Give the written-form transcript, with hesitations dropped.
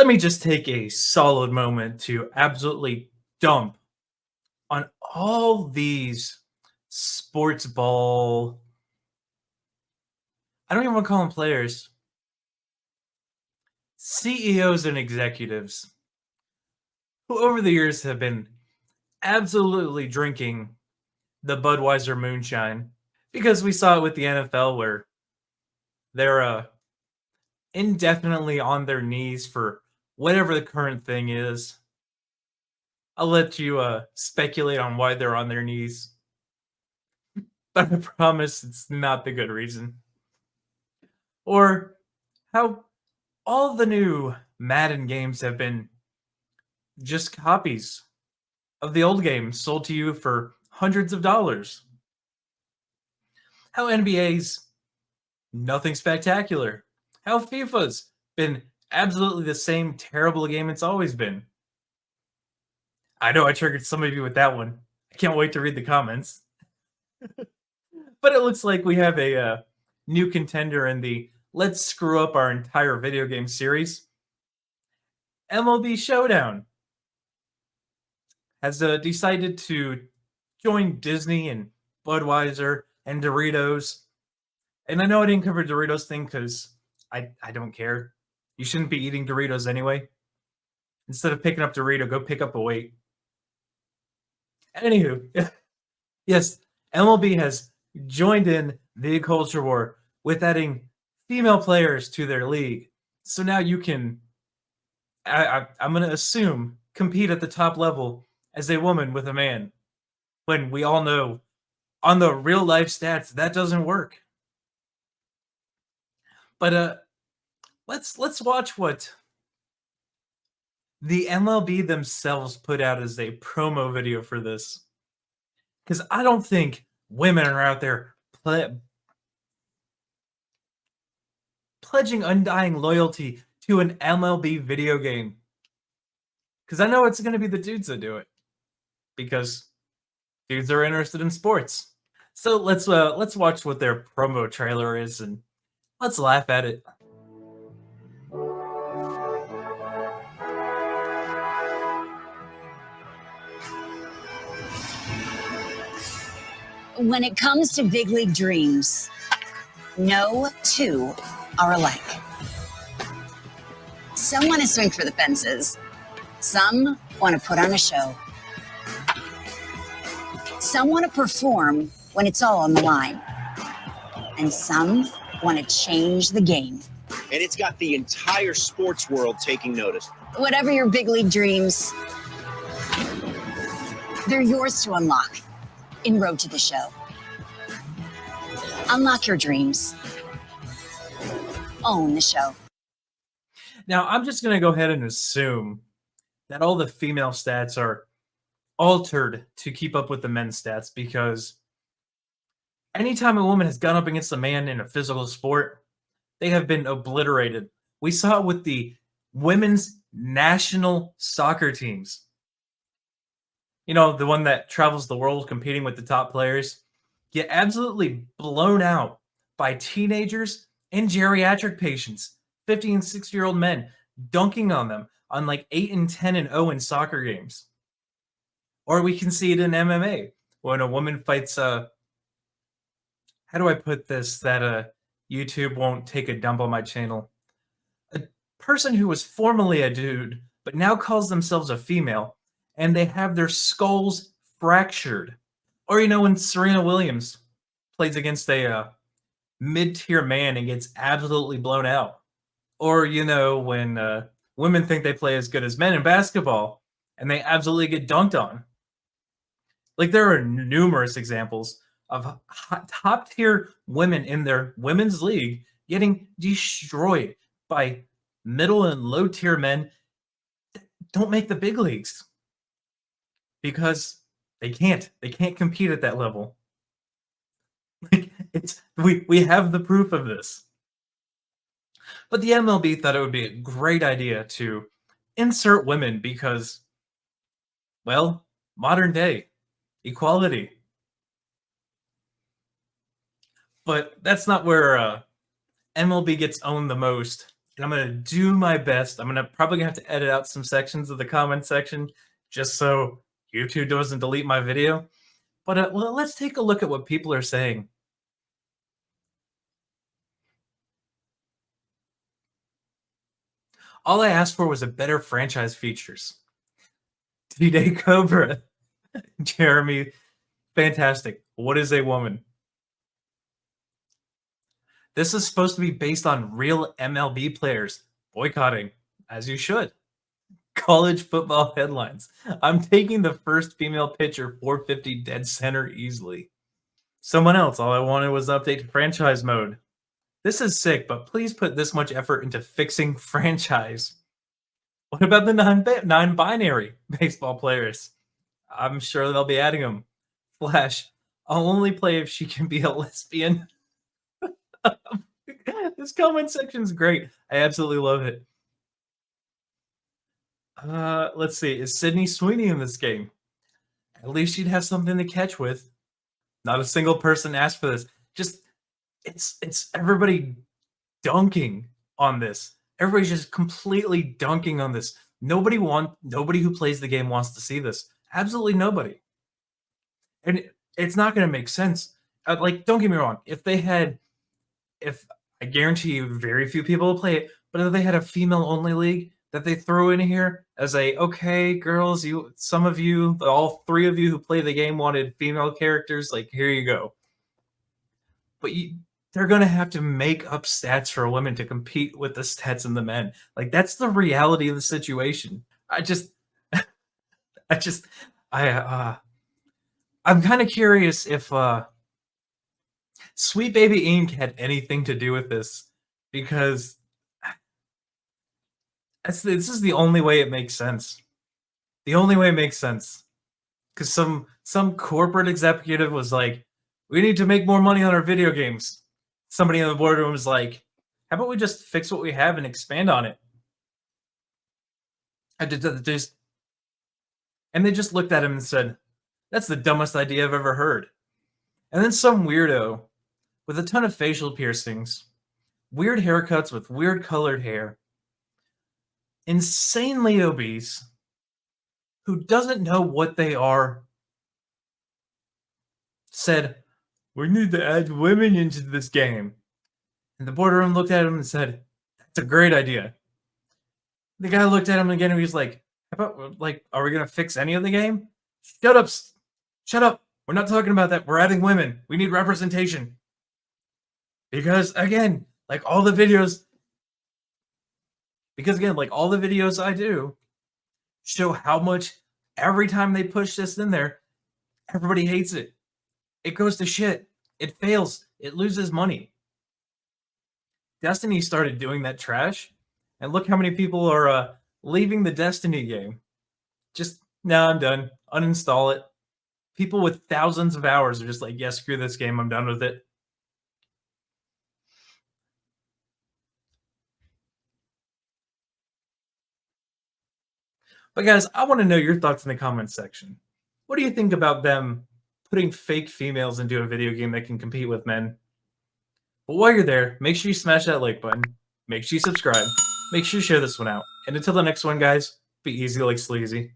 let me just take a solid moment to absolutely dump on all these sports ball. I don't even want to call them players, CEOs and executives who over the years have been absolutely drinking the Budweiser moonshine because we saw it with the NFL where they're indefinitely on their knees for whatever the current thing is. I'll let you speculate on why they're on their knees, but I promise it's not the good reason. Or how all the new Madden games have been just copies of the old games sold to you for hundreds of dollars. How NBA's nothing spectacular. How FIFA's been absolutely the same terrible game it's always been. I know I triggered some of you with that one. I can't wait to read the comments. But it looks like we have a new contender in the let's screw up our entire video game series. MLB Showdown has decided to join Disney and Budweiser and Doritos. And I know I didn't cover Doritos thing because I don't care. You shouldn't be eating Doritos anyway. Instead of picking up Dorito, go pick up a weight. Anywho, yes, MLB has joined in the culture war with adding female players to their league. So now you can, I'm going to assume, compete at the top level as a woman with a man. When we all know on the real life stats that doesn't work. But let's watch what the MLB themselves put out as a promo video for this. Because I don't think women are out there pledging undying loyalty to an MLB video game. Because I know it's going to be the dudes that do it. Because dudes are interested in sports. So let's watch what their promo trailer is and let's laugh at it. When it comes to big league dreams, no two are alike. Some want to swing for the fences. Some want to put on a show. Some want to perform when it's all on the line. And some want to change the game. And it's got the entire sports world taking notice. Whatever your big league dreams, they're yours to unlock in Road to the Show. Unlock your dreams. Own the show. Now, I'm just going to go ahead and assume that all the female stats are altered to keep up with the men's stats because anytime a woman has gone up against a man in a physical sport, they have been obliterated. We saw it with the women's national soccer teams. You know, the one that travels the world competing with the top players, get absolutely blown out by teenagers and geriatric patients, 50 and 60-year-old men dunking on them on like 8 and 10 and 0 in soccer games. Or we can see it in MMA when a woman fights how do I put this that YouTube won't take a dump on my channel? A person who was formerly a dude but now calls themselves a female and they have their skulls fractured. Or, you know, when Serena Williams plays against a mid-tier man and gets absolutely blown out. Or, you know, when women think they play as good as men in basketball and they absolutely get dunked on. Like, there are numerous examples of top-tier women in their women's league getting destroyed by middle and low-tier men that don't make the big leagues. Because they can't compete at that level. Like we have the proof of this. But the MLB thought it would be a great idea to insert women because, well, modern day equality. But that's not where MLB gets owned the most And I'm going to do my best. I'm probably gonna have to edit out some sections of the comment section just so YouTube doesn't delete my video. But let's take a look at what people are saying. All I asked for was a better franchise features. D-Day Cobra. Jeremy, fantastic. What is a woman? This is supposed to be based on real MLB players. Boycotting, as you should. College football headlines. I'm taking the first female pitcher 450 dead center easily. Someone else, all I wanted was an update to franchise mode. This is sick, but please put this much effort into fixing franchise. What about the non-binary baseball players? I'm sure they'll be adding them. Flash, I'll only play if she can be a lesbian. This comment section's great. I absolutely love it. Let's see. Is Sydney Sweeney in this game? At least she'd have something to catch with. Not a single person asked for this. Just it's everybody dunking on this. Everybody's just completely dunking on this. Nobody who plays the game wants to see this. Absolutely nobody. And it's not going to make sense. Like, don't get me wrong. If I guarantee you very few people will play it, but if they had a female-only league that they throw in here as okay, girls, some of you, all three of you who play the game wanted female characters, like, here you go. But they're going to have to make up stats for women to compete with the stats in the men. Like, that's the reality of the situation. I'm kind of curious if Sweet Baby Inc. had anything to do with this, because this is the only way it makes sense. The only way it makes sense. Because some corporate executive was like, we need to make more money on our video games. Somebody in the boardroom was like, how about we just fix what we have and expand on it? And they just looked at him and said, that's the dumbest idea I've ever heard. And then some weirdo with a ton of facial piercings, weird haircuts with weird colored hair, insanely obese, who doesn't know what they are, said, we need to add women into this game. And the boardroom looked at him and said, that's a great idea. The guy looked at him again and he was like, how about, like, are we going to fix any of the game? Shut up. Shut up. We're not talking about that. We're adding women. We need representation. Because, again, like all the videos I do show how much every time they push this in there, everybody hates it. It goes to shit. It fails. It loses money. Destiny started doing that trash, and look how many people are leaving the Destiny game. Just, nah, I'm done. Uninstall it. People with thousands of hours are just like, yeah, screw this game. I'm done with it. But guys, I want to know your thoughts in the comments section. What do you think about them putting fake females into a video game that can compete with men? But while you're there, make sure you smash that like button. Make sure you subscribe. Make sure you share this one out. And until the next one, guys, be easy like sleazy.